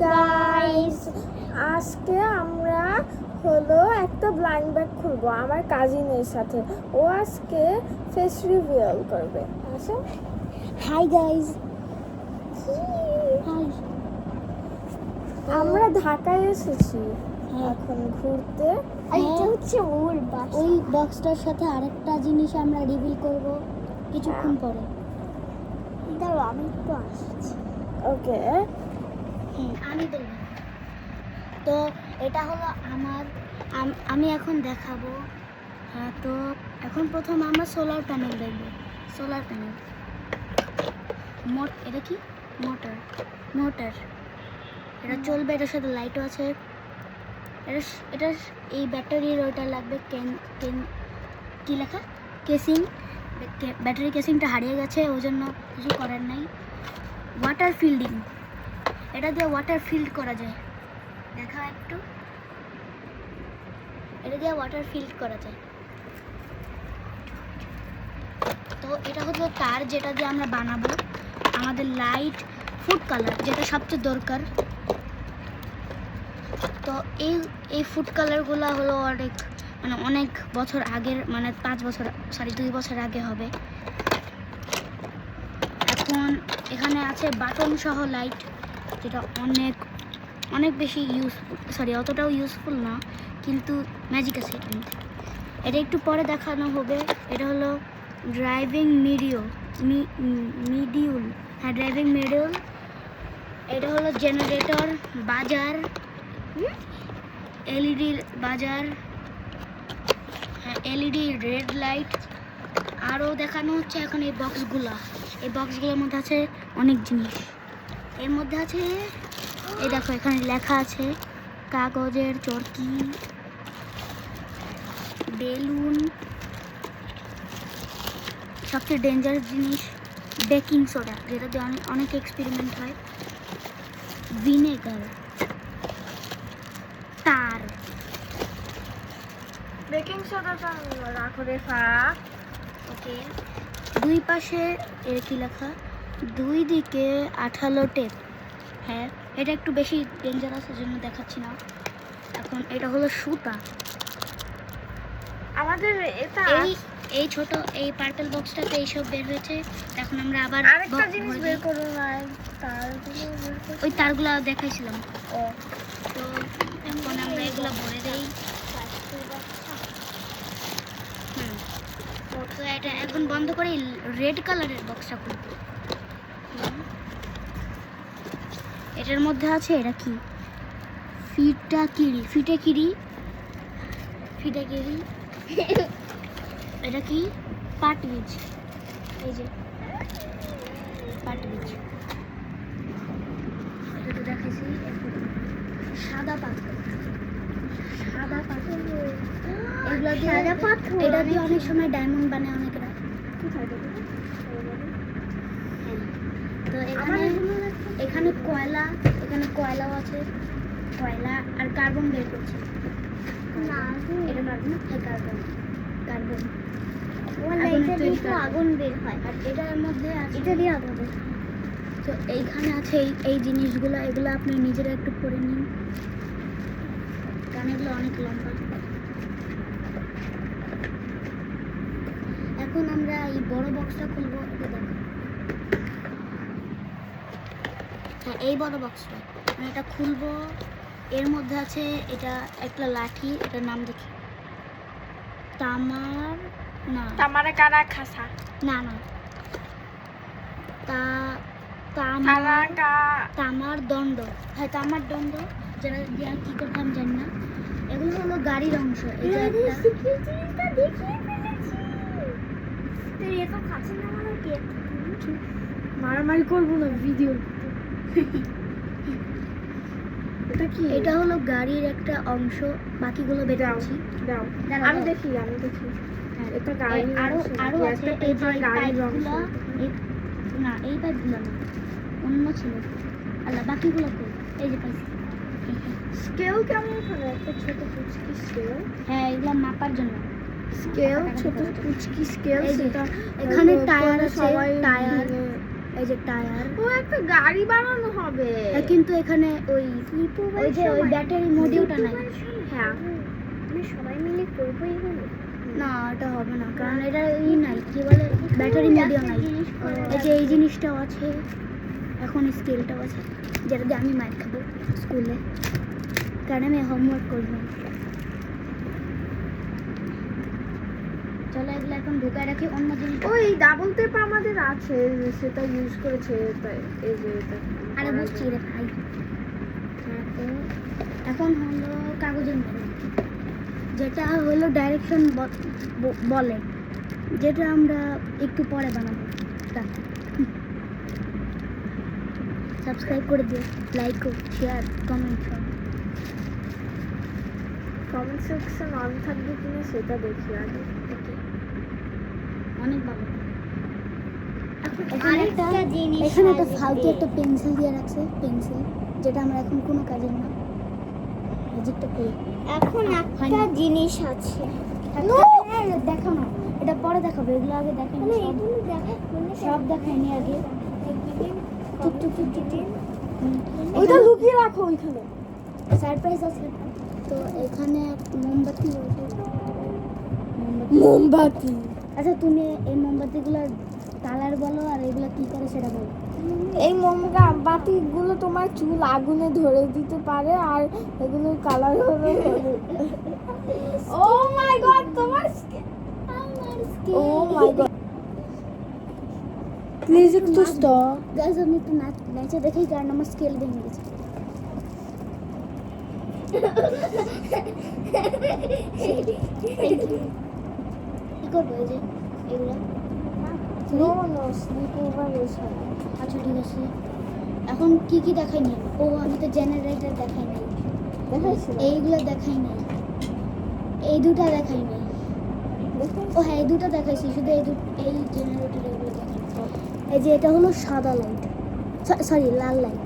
Guys, আজকে আমরা হলো একটা ব্লাইন্ড ব্যাগ খুলবো আমার কাজিনের সাথে। ও আজকে ফেস রিভিল করবে। আচ্ছা, হাই গাইস। হাই। আমরা ঢাকায় এসেছি হ্যাঁ। এখন ঘুরতে। এটা হচ্ছে ওর বাসা। ওই বক্সটার সাথে আরেকটা জিনিস আমরা রিভিল করব কিছুক্ষণ পরে। দাঁড়াও, আমি একটু আসছি। ওকে, আমি বলবো। তো এটা হলো আমার, আমি এখন দেখাবো। হ্যাঁ, তো এখন প্রথম আমরা সোলার প্যানেল দেখবো। সোলার প্যানেল, এটা কি? মোটর। এটা চলবে, এটার সাথে লাইটও আছে। এটা এই ব্যাটারির ওইটা লাগবে। কি লেখা? কেসিং। ব্যাটারি কেসিংটা হারিয়ে গেছে, ওই জন্য কিছু করার নাই। ওয়াটার ফিল্ডিং, এটা দিয়ে ওয়াটার ফিল্ড করা যায়। দেখা একটু, এটা দিয়ে ওয়াটার ফিল্ড করা যায়। তো এটা হলো তার যেটা দিয়ে আমরা বানাবো আমাদের লাইট ফুড কালার, যেটা সবচেয়ে দরকার। তো এই ফুড কালারগুলো হলো অনেক বছর আগের, 2 বছর আগে হবে। এখন এখানে আছে বাটন সহ লাইট, যেটা অনেক বেশি অতটাও ইউজফুল না, কিন্তু ম্যাজিক আছে এটার মধ্যে। এটা একটু পরে দেখানো হবে। এটা হলো ড্রাইভিং মিডিউল। হ্যাঁ, ড্রাইভিং মিডিউল। এটা হলো জেনারেটর, বাজার, এলইডি বাজার, হ্যাঁ এলইডি রেড লাইট। আরও দেখানো হচ্ছে এখন এই বক্সগুলোর মধ্যে আছে অনেক জিনিস। এর মধ্যে আছে, এই দেখো এখানে লেখা আছে কাগজের চরকি, বেলুন, সবচেয়ে ডেঞ্জারাস জিনিস বেকিং সোডা, যেটা দিয়ে অনেক এক্সপেরিমেন্ট হয়, ভিনেগার, তার। বেকিং সোডাটা রাখো রে। ওকে, দুই পাশে এর কি লেখা? দুই দিকে আঠালো টেপ। হ্যাঁ, এটা একটু বেশি ডেঞ্জারাস, এর জন্য দেখাচ্ছি না। এখন এটা হলো সুতা। আমাদের এটা এই ছোট এই পার্পল বক্সটাতে এইসব বের হয়েছে। এখন আমরা আবার আরেকটা জিনিস বের করব না, তারগুলো বের করব। ওই তারগুলো দেখাইছিলাম। ও, তো এখন আমরা এগুলো ভরে দেই। তো এটা এখন বন্ধ করে রেড কালারের বক্সটা খুলব। এটার মধ্যে আছে, এটা কি? ফিটেকিরি। এটা কি? পাট বীজ। এই যে পাট বীজ, এটা তো দেখাইছি। সাদা পাথর। এগুলো দিয়ে এটা দিয়ে অনেক সময় ডায়মন্ড বানায় অনেকেরা। তো এখানে কয়লাও আছে। কয়লা আর কার্বন বের করছে। এটা কার্বন। আগুন বের হয়। আর এটার মধ্যে এটা দিয়ে আগুন বের হয়। তো এইখানে আছে এই জিনিসগুলো, এগুলো আপনি নিজেরা একটু পড়ে নিন, কারণ এগুলো অনেক লম্বা। এখন আমরা এই বড় বক্সটা খুলবো। এটা দেখো, হ্যাঁ এই বড় বক্সটা আমি এটা খুলবো। এর মধ্যে আছে এটা একটা লাঠি, এটার নাম দেখি তামারা কারা খাসা না তামার দণ্ড। হ্যাঁ, তামার দণ্ড, যেটা দিয়ে কি করতাম জানি না। এগুলো হলো গাড়ির অংশ। এই যে মারামারি করবো না, ভিডিও। এটা কি? এটা হলো গাড়ির একটা অংশ, বাকিগুলো বেরাচ্ছি। দাও, আমি দেখি। হ্যাঁ, এটা গাড়ি। আরো আছে এই যে পাইপগুলো। না, এই পাইপগুলো না, অন্য ছিল। আল্লাহ, বাকিগুলো কই? এই যে পাইছি। স্কেল কেমন করে? একটা ছোট কুচকি স্কেল। হ্যাঁ, এগুলো মাপার জন্য ছোট কুচকি স্কেল। এখানে টায়ার আছে, টায়ার। এই যে টায়ার। ও একটা গাড়ি বানানো হবে কিন্তু এখানে ওই যে ওই ব্যাটারি মডিউলটা নাই। হ্যাঁ আমরা সবাই মিলে করবো এগুলো। না এটা হবে না, কারণ এটা নাই কি বলে ব্যাটারি মডিউল নাই। এই যে এই জিনিসটাও আছে, এখন স্কেলটাও আছে, যেটা দিয়ে আমি মার খাবো স্কুলে, কারণ আমি হোমওয়ার্ক করবো। চলো এগুলো এখন ঢুকায় রাখি, অন্য জিনিস। ওই ডাবল টেপ আমাদের আছে, সেটা ইউজ করেছে এই যে এটা। আরে বুঝছি রে ভাই। হ্যাঁ, তো এখন হলো কাগজের মেরু, যেটা হলো ডাইরেকশন বলে, যেটা আমরা একটু পরে বানাবো। সাবস্ক্রাইব করে দিও, লাইক ও শেয়ার কমেন্ট সব। কমেন্ট সেকশন অন থাকবে কিনা সেটা দেখি আগে। ওকে, অনেক ভালো। এখানে একটা ফালতু একটা পেন্সিল দিয়ে রাখছে, পেন্সিল যেটা আমরা এখন কোনো কাজের না। ম্যাজিকটা করি। এখন একটা জিনিস আছে, দেখো না, এটা পরে দেখাবো, এগুলো আগে দেখাই। সব দেখাইনি আগে। চুপ চুপ চুপ চুপ চুপ। ওইটা লুকিয়ে রাখো ওইখানে, সারপ্রাইজ আছে। তো এখানে মোমবাতি রয়েছে। মোমবাতি। আচ্ছা তুমি এই মোমবাতিগুলোর কালার বলো আর এগুলো কি করে সেটা বলো। এই মোমবাতিগুলো তোমার চুল আগুনে ধরে দিতে পারে, আর এগুলোর কালার হলো ও মাই গড, তোমার ও মাই গড, প্লিজ একটু স্টপ। গাইস আমি একটু নাচে দেখি, কারণ আমার স্কেল ভেঙে গেছে। কি করবো এই যে এগুলো? নো নো স্লিপ ওভার এসে। আচ্ছা ঠিক আছে, এখন কি কি দেখাইনি? ও আমি তো জেনারেটর দেখাই নাই, দেখাইছিল এইগুলো দেখাই নাই, এই দুটো দেখাই নাই। ও হ্যাঁ এই দুটো দেখাইছি, শুধু এই জেনারেটর এগুলো দেখাই। এই যে এটা হলো সাদা লাইট, সরি লাল লাইট,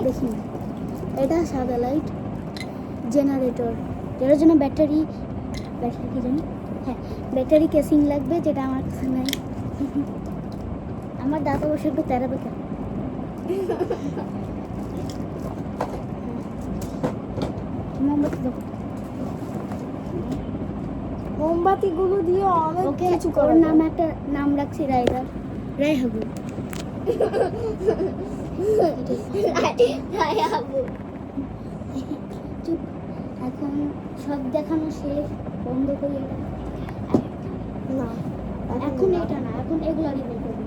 দেখি না, এটা সাদা লাইট জেনারেটর, যেটার জন্য ব্যাটারি কি জানি, হ্যাঁ ব্যাটারি কেসিং লাগবে, যেটা আমার কাছে নাই। আমার দাঁত অবশ্য একটু তেরাবে কেন। মোমবাতি দেবো, মোমবাতিগুলো দিয়ে অনেক ওকে কিছু ওর করা নাম একটা নাম রাখছি রাইডার, রাইহাবু। চুপ, এখন সব দেখানো শেষ, বন্ধ করি এটা। না এখন এটা না, এখন এগুলো রিভিল করবো।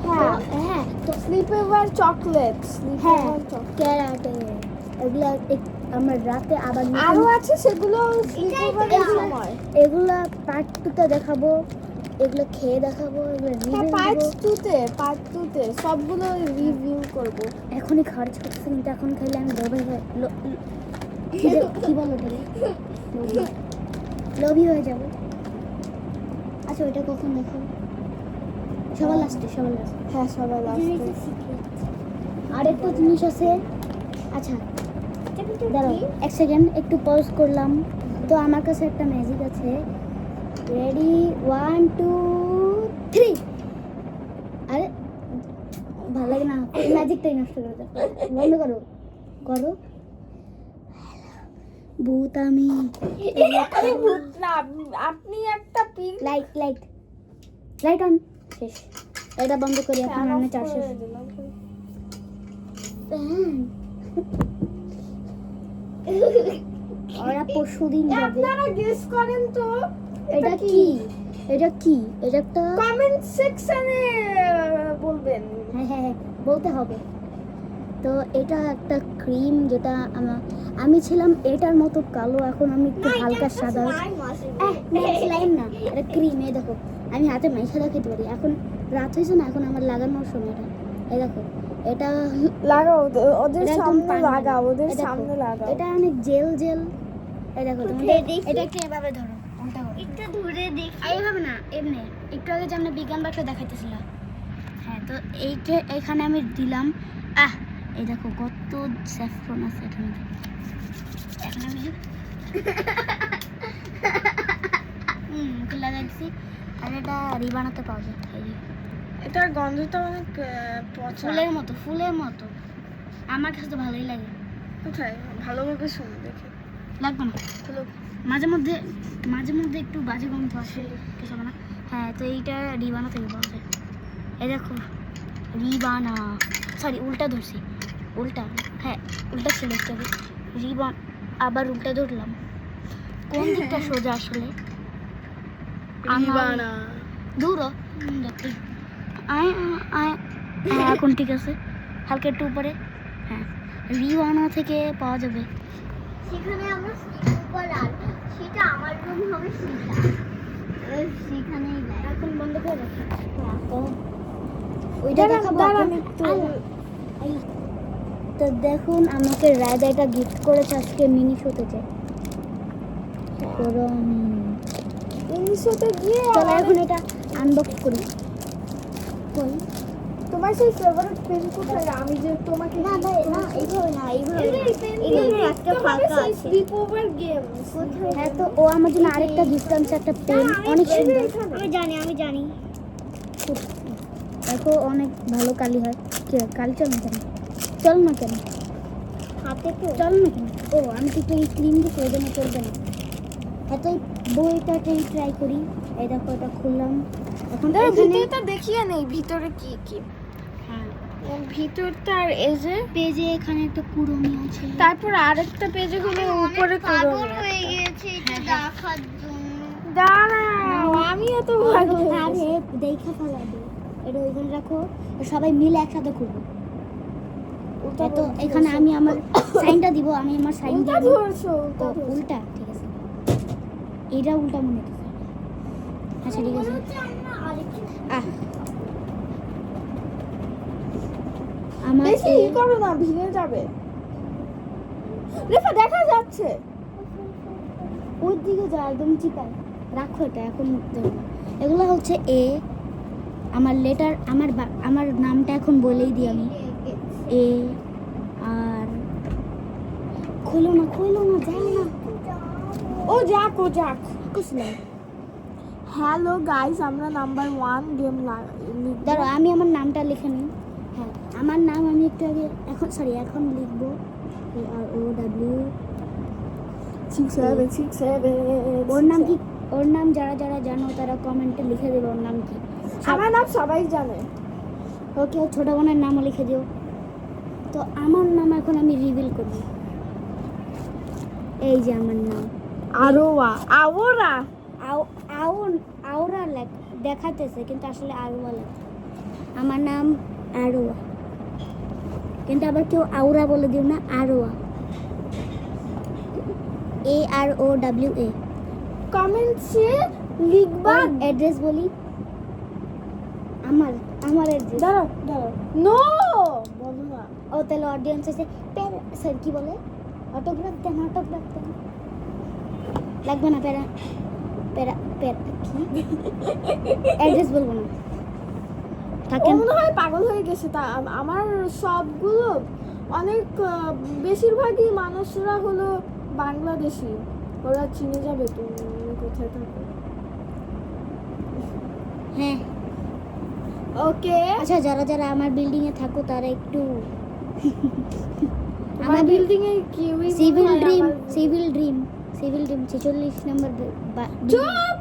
হ্যাঁ হ্যাঁ তো স্লিপ ওভার চকলেট, স্লিপ হ্যাঁ ওভার চকলেট ক্যারাটে, এগুলা আমার রাতে আবার আরো আছে, সেগুলো স্লিপ ওভারের সময়। এগুলা পার্ট 2 তে দেখাবো, এগুলো খেয়ে দেখাবো, এগুলো রিভিউ পার্ট দেবো। 2 তে সবগুলো রিভিউ করব। এখনই খরচ করছে, কিন্তু এখন খাইলে আমি লোভী হয়ে কি বলো ওটাকে? লোভী হয়ে যাব। আচ্ছা ওইটা কখন দেখাবো? সবার লাস্টে, সবার লাস্টে। হ্যাঁ সবাই লাস্টে। আরেকটা জিনিস আছে। আচ্ছা দাঁড়াও এক সেকেন্ড, একটু পজ করলাম। তো আমার কাছে একটা ম্যাজিক আছে, রেডি 1 2 3। আরে ভালো লাগে না, ম্যাজিকটাই নষ্ট করে দাও, বন্ধ করো করো। ভূত আমি ভূত না, আপনি একটা pin light light light on, শেষ। এটা বন্ধ করি, এখন রান্না চার শেষ। ওরা পরশুদিন যাবে। আপনারা গেস করেন তো এটা কি? এটা কি? এটা একটা কমেন্ট সেকশনে বলবেন। হ্যাঁ হ্যাঁ হ্যাঁ, বলতে হবে। তো এটা একটা ক্রিম, যেটা আমি ছিলাম এটার মতো কালো, এখন আমি একটু হালকা সাদা। স্লাইম না, এটা ক্রিম। এই দেখো আমি হাতে মাইখা দেখাতে পারি। এখন রাত হয়েছে না, এখন আমার লাগানোর সময়। এটা এই দেখো, এটা লাগাও ওদের এটা একদম সামনে, পান লাগাও ওদের এই দেখো, সামনে লাগাও। এটা অনেক জেল জেল। এই দেখো Okay, দেখি। এটা একটু এভাবে ধরো, উল্টা করো। একটু দূরে দেখি। এইভাবে না, এমনি একটু আগে যে আমরা বিজ্ঞান বাক্স দেখাইতেছিলাম। হ্যাঁ তো এইখানে আমি দিলাম। এই দেখো কত স্যাফরন আছে এখানে। এখন আমি মুখে লাগাইছি। আর এটা রিবানাতে পাওয়া যায়। এই যে এটার গন্ধটা অনেক পচা। ফুলের মতো, ফুলের মতো। আমার কাছে তো ভালোই লাগে। কোথায় ভালোভাবে শুন দেখে লাগবে না, হলো মাঝে মধ্যে একটু বাজে গন্ধ আসে, কিছু হবে না। হ্যাঁ, তো এইটা রিবানা থেকে পাওয়া যায়। এই দেখো রিবানা, সরি উল্টা ধরছি, উল্টা, হ্যাঁ উল্টা ছিল একটু আগে। রিবান, আবার উল্টা ধরলাম। কোন দিকটা সোজা আসলে? রিবানা দূর দেখতে আয় আয়। হ্যাঁ, এখন ঠিক আছে, হালকা একটু উপরে। হ্যাঁ, রিবানা থেকে পাওয়া যাবে। সেখানে আমরা স্লিপার আর সেটা আমার রুম হবে সেটা সেখানেই এখন বন্ধ করে রাখি। ওইটা দেখাবো দাঁড়ান এখন। একটু। তো দেখুন, আমাকে রায়দা এটা গিফট করেছে আজকে মিনি শোতে চাই। ইংলিশতে গিয়ে চলো এখন এটা আনবক্স করি। কোন তোমার সেই ফেভারিট পেন কোথায়? আমি যে তোমাকে না ভাই না এইভাবে না এইভাবে না। এইখানে একটা ফাঁকা আছে। স্লিপ ওভার গেম হ্যাঁ, তো ও আমার জন্য আরেকটা গিফট আনছে, একটা পেন, অনেক সুন্দর। আমি জানি দেখো অনেক ভালো কালি হয়। কি হয়? কালি চল না কেন? চল না কেন? হাতে তো চল না কেন? ও আমি তো এই ক্রিম দিচ্ছি, ওই জন্য চলবে না। এত বইটাতেই ট্রাই করি। এই দেখো এটা খুললাম এখন। এখানে ভিতরটা দেখিয়ে নেই ভিতরে কি কি। হ্যাঁ, ভিতরটা আর এই যে পেজে এখানে একটা কুড়মি আছে। তারপর আরেকটা পেজে হলো উপরে পাগল করে হয়ে গেছে এটা দেখার জন্য। দাঁড়াও আমিও তো ভালো আরে দেখা ফেলাবে, এটা ওইখানে রাখো, সবাই মিলে একসাথে খুলবো। তো এখানে আমি আমার সাইনটা দিব, আমি আমার সাইন উল্টা দিব। ধরছো ও উল্টা, ঠিক আছে, এটা উল্টা মনে হচ্ছে। আচ্ছা ঠিক আছে। আহ, আমার বেশি ই করো না, ভিজে যাবে। রেফা দেখা যাচ্ছে। ওই দিকে যা, একদম চিপায় রাখো, এটা এখন দেবো না। এগুলো হচ্ছে এ, আমার লেটার, আমার নামটা এখন বলেই দিই আমি। এ আর খোলো না যাও না, ও যাক ও যাক। কুসলাম। হ্যালো গাইস, আমরা নাম্বার 1 গেম দাঁড়ো আমি আমার নামটা লিখে নিই। হ্যাঁ, আমার নাম আমি একটু আগে এখন লিখবো AROW। 6767। ওর নাম যারা জানো তারা কমেন্টে লিখে দেবে ওর নাম কি। আমার নাম সবাই জানে। ওকে, ছোট বোনের নামও লিখে দিও। তো আমার নাম এখন আমি রিভিল করব। এই যে আমার নাম আরোয়া আওরা। আওরা দেখাতেছে, কিন্তু আসলে আরোয়া লেখা। আমার নাম আরোয়া, কিন্তু আবার কেউ আওরা বলে দিও না, আরোয়া। AROWA। কমেন্টসে লিখবা। অ্যাড্রেস বলি, আমার অ্যাড্রেস। দাঁড়াও নো বলো না। ও তাহলে অডিয়েন্স আছে, স্যার কি বলে, অটোগ্রাফ দেন। লাগবে না, কি অ্যাড্রেস বলবো না, ও থাকেন। মনে হয় পাগল হয়ে গেছে। তা আমার সবগুলো অনেক বেশিরভাগই মানুষরা হলো বাংলাদেশি। ওরা চিনে যাবে তুমি কোথায় থাকো। হ্যাঁ, ওকে আচ্ছা যারা আমার বিল্ডিং এ থাকো তারা একটু আমার বিল্ডিং এ কিউই সিভিল ড্রিম 46 নম্বর চুপ।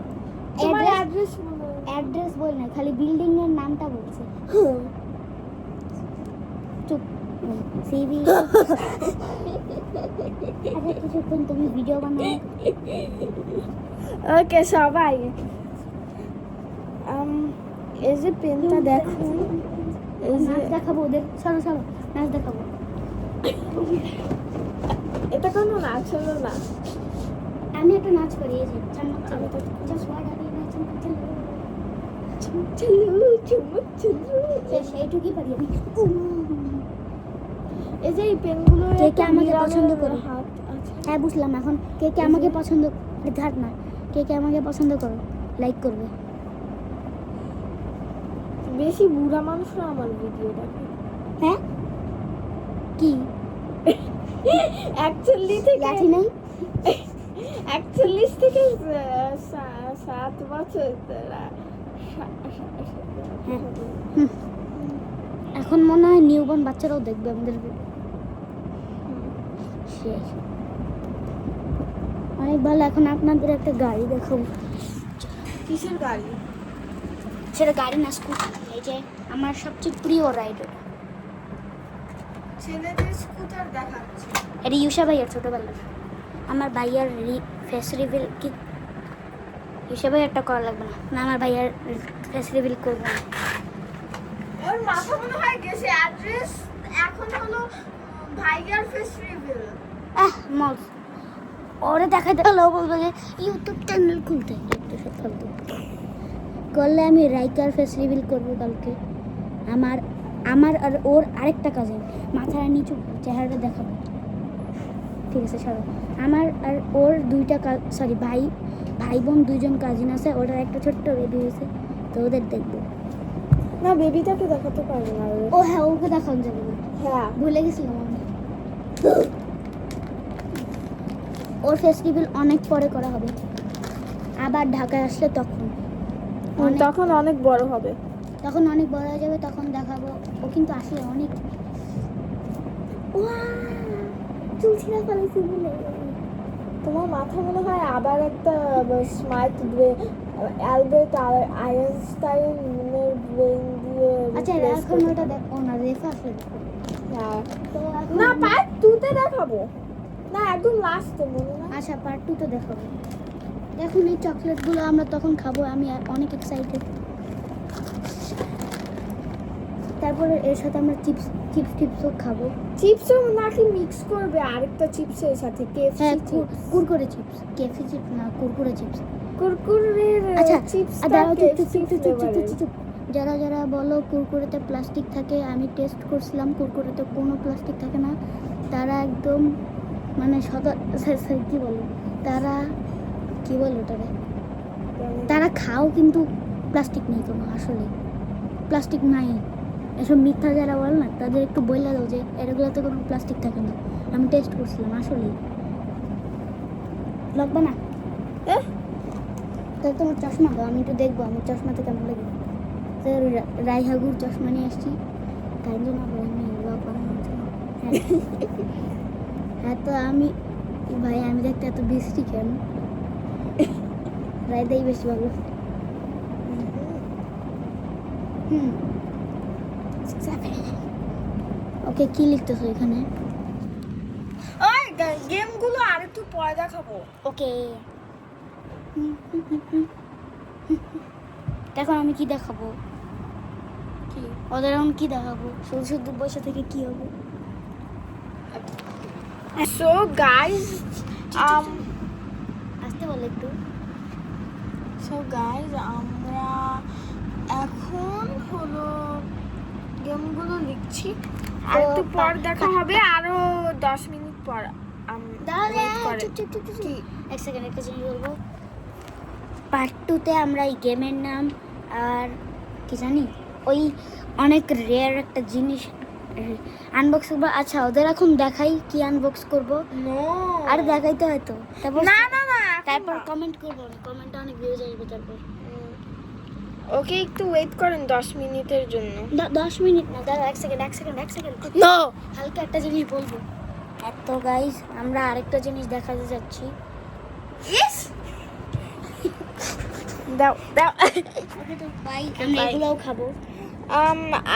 তোমার অ্যাড্রেস বলো। অ্যাড্রেস বল না, খালি বিল্ডিং এর নামটা বলছে। চুপ। সিভি আরে কিছুক্ষণ তুমি ভিডিও বানাও। ওকে সবাই এই যে পেনটা দেখো, এই যে নাচ দেখাবো ওদের, সরো নাচ দেখাবো। এটা কোনো নাচ হলো না। আমি একটা নাচ করি, এই যে চামচ আমি তো সেইটুকুই পারি আমি। এই যে এই পেনগুলো কে কে আমাকে বিড়ালের পছন্দ করে? হাত আছে। হ্যাঁ বুঝলাম, এখন কে আমাকে পছন্দ, ধার না, কে আমাকে পছন্দ করো, লাইক করবে। বেশি বুড়া মানুষরা আমার ভিডিও দেখে। হ্যাঁ কি 41 থেকে লাঠি নেই? 41 থেকে 7 বছর এখন মনে হয় নিউবর্ন বাচ্চারাও দেখবে আমাদের ভিডিও। শেষ। অনেক ভালো। এখন আপনাদের একটা গাড়ি দেখাবো। কিসের গাড়ি? সেটা গাড়ি না, স্কুটি। এই যে আমার সবচেয়ে প্রিয় রাইডার, ছেলেদের স্কুটার দেখাচ্ছে। এটা ইউসা ভাইয়ার ছোটোবেলার। আমার ভাইয়ার ফেস রিভিল কি ইউসা ভাইয়ারটা করা লাগবে না। না, আমার ভাইয়ার ফেস রিভিল করবো না। ওর মাথা মনে হয় গেছে। অ্যাড্রেস এখন হলো ভাইয়ার ফেস রিভিল। মজ ওরা দেখাতে হলো, বলবে যে ইউটিউব চ্যানেল খুলতে একটু সব ফালতু করলে। আমি রাইকার ফেস রিভিল করবো কালকে। আমার আর ওর আরেকটা কাজিন, মাথার নিচু চেহারাটা দেখাবো, ঠিক আছে? সরো। আমার আর ওর দুইটা সরি ভাই বোন দুইজন কাজিন আছে, ওটার একটা ছোট্ট বেবি হয়েছে, তো ওদের দেখবো। না, বেবিটাকে দেখাতে পারবে না। ও হ্যাঁ, ওকে দেখানো যাবে না, হ্যাঁ, ভুলে গেছিলাম আমি। ওর ফেস্টিভ্যাল অনেক পরে করা হবে, আবার ঢাকায় আসলে তখন তখন অনেক বড় হবে। তখন অনেক বড় হয়ে যাবে, তখন দেখাবো। ও কিন্তু আসলে অনেক চুল ছিঁড়া ফেলেছি বলে। তোমার মাথা মনে হয় আবার একটা স্মার্ট অ্যালবার্ট আইনস্টাইনের ব্রেন দিয়ে আচ্ছা, replace এখন করতে ওটা হবে। দেখো না, রেফা আসলে দেখো। হ্যাঁ। তো এখন না, পার্ট 2 তে দেখাবো না, একদম লাস্টে মনে না। আচ্ছা, পার্ট 2 তো দেখাবো। দেখুন এই চকলেটগুলো আমরা তখন খাবো, আমি অনেক এক্সাইটেড। তারপরে এর সাথে আমরা চিপসও খাবো। চিপসও নাকি মিক্স করবে আরেকটা চিপসের সাথে, কেএফসি হ্যাঁ, chips. Kurkure chips, KFC chips না, কুরকুরে চিপস। কুরকুরের আচ্ছা, চিপস। দাঁড়াও, চুপ। যারা বলো কুরকুরেতে প্লাস্টিক থাকে, আমি টেস্ট করছিলাম, কুরকুরেতে কোনো প্লাস্টিক থাকে না। তারা একদম মানে কি বলো, তারা কি বলো ওটারে, তারা খাও কিন্তু প্লাস্টিক নেই কোনো, আসলে প্লাস্টিক নাই। এসব মিথ্যা যারা বলে না, তাদের একটু বইলা দাও যে এগুলোতে কোনো প্লাস্টিক থাকে না। আমি টেস্ট করছিলাম, আসলেই লাগবে না। তাহলে তোমার চশমা দাও, আমি একটু দেখবো আমার চশমাতে কেমন লাগে। তো রাইহাগুর চশমা নিয়ে আসছি, তাই জন্য আমি ব্লগ বানানো হচ্ছে না। হ্যাঁ, তো আমি দেখতে এত বৃষ্টি কেন? রায়দাই বেশি ভালো। ওকে, কি লিখতেছো এখানে? ওই গেমগুলো আরেকটু পরে দেখাবো। ওকে, দেখো আমি কি দেখাবো, কি? ওদের এখন কি দেখাবো? শুধু বসে থেকে কি হবে? সো গাইস, আসতে বলে একটু। আমরা এখন হলো গেমগুলো লিখছি, আর একটু পর দেখা হবে, আরো 10 মিনিট পর। চুপ। এক সেকেন্ড, একটা জিনিস বলবো। পার্ট 2-তে আমরা এই গেমের নাম আর কি জানি, ওই অনেক রেয়ার একটা জিনিস আনবক্স করবো। আচ্ছা, ওদের এখন দেখাই কি আনবক্স করবো। আর দেখাইতে হয়তো, তারপর তারপর কমেন্ট করবো। কমেন্টে অনেক ভিউজ আসবে। তারপর ওকে, একটু ওয়েট করেন 10 মিনিটের জন্য। 10 মিনিট না, দাঁড়া, এক সেকেন্ড। নো, হালকা একটা জিনিস বলবো। এত গাইস, আমরা আরেকটা জিনিস দেখাতে যাচ্ছি। ইয়েস, দাও। ওকে, তো বাই, আমরা এগুলোও খাবো।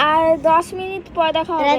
আর 10 মিনিট পর দেখা হবে।